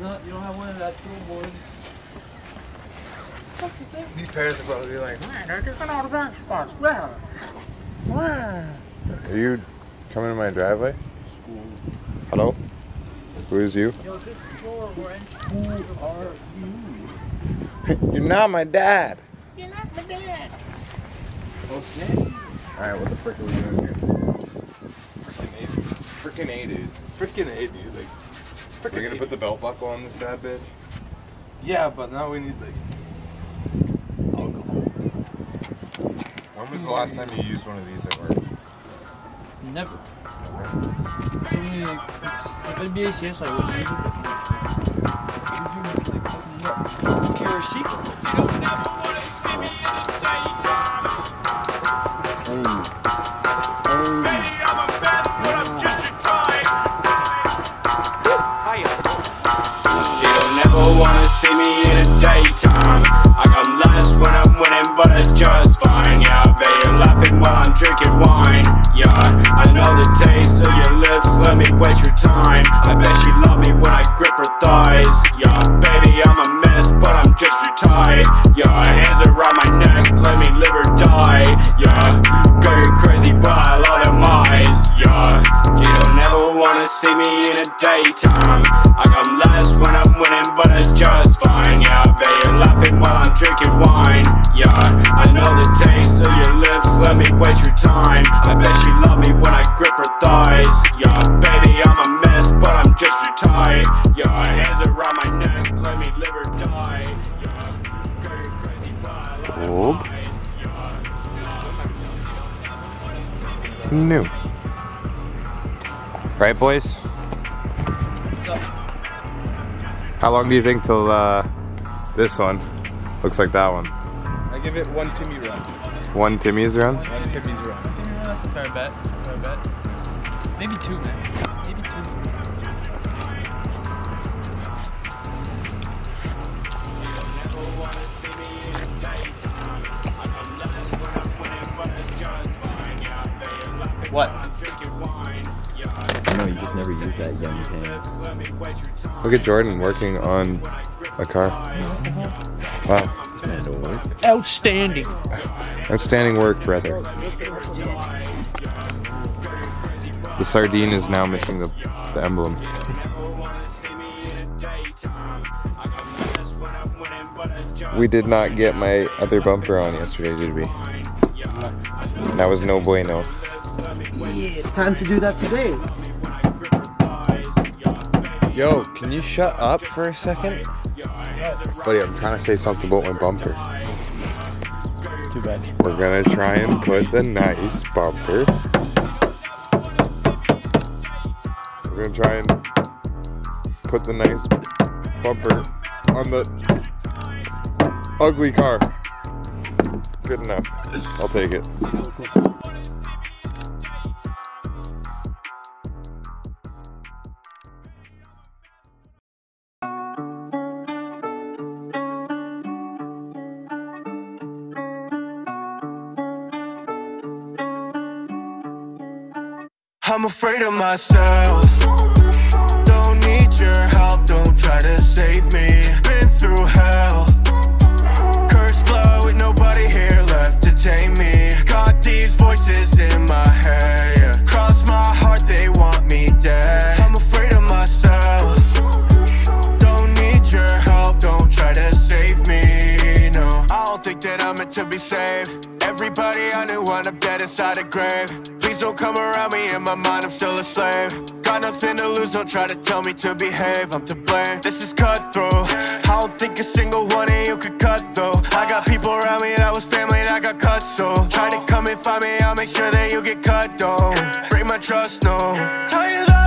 No, you don't have one of that tool board. These parents are probably like, man, they're taking all the back spots. Are you coming to my driveway? School. Hello? Who is you? Yo, just before we're in school, are you? You're not my dad. You're not my dad. Okay. Alright, what the frick are we doing here? Frickin' A, dude. Freaking A, dude. Like, We're gonna put the belt buckle on this bad bitch? yeah, but now we need like alcohol. When was the last time you used one of these at work? Never. It's only like, if it'd be ACS, I wouldn't use it. But care a secret. You don't never want to see me in the daytime. Baby, I'm a bad, but I'm just a trying. You don't never wanna see me in the daytime. I come last when I'm winning, but it's just fine. Yeah, I bet you're laughing while I'm drinking wine. Yeah, I know the taste of your lips, let me waste your time. I bet she love me when I grip her thighs. Yeah, baby, I'm a mess, but I'm just retired. Yeah, hands around my neck, let me live or die. Yeah, girl, you're crazy, but I love them eyes. Yeah, you don't ever wanna see me in the daytime. I come last when I'm winning, but it's just fine. Yeah, I bet you're laughing while I'm drinking wine. Yeah, I know the taste of your lips, let me waste your time. I bet she love me when I grip her thighs. Yeah, baby, I'm a mess, but I'm just retired. Yeah, hands around my neck, let me live or die. Yeah, girl, you're crazy, but I love them eyes. New. Right, boys? What's up? How long do you think till this one looks like that one? I give it one Timmy run. One Timmy's run? One Timmy's run. That's a fair bet. That's a fair bet. Maybe two, man. Maybe two. What? No, you just never use that young hand. Look at Jordan working on a car. Wow. Outstanding. Outstanding work, brother. The sardine is now missing the emblem. We did not get my other bumper on yesterday, did we? That was no bueno. Yeah, it's time to do that today. Yo, can you shut up for a second? Buddy, I'm trying to say something about my bumper. Too bad. We're gonna try and put the nice bumper. We're gonna try and put the nice bumper on the ugly car. Good enough. I'll take it. I'm afraid of myself. Don't need your help, don't try to save me. Been through hell. Cursed flow with nobody here left to tame me. Got these voices in my head, yeah. Cross my heart, they want me dead. I'm afraid of myself. Don't need your help, don't try to save me, no. I don't think that I'm meant to be saved. Everybody I knew wound up dead inside a grave. Please don't come around me, in my mind I'm still a slave. Got nothing to lose, don't try to tell me to behave, I'm to blame. This is cutthroat, I don't think a single one of you could cut though. I got people around me that was family that got cut, so try to come and find me, I'll make sure that you get cut, don't break my trust, no. Tell you that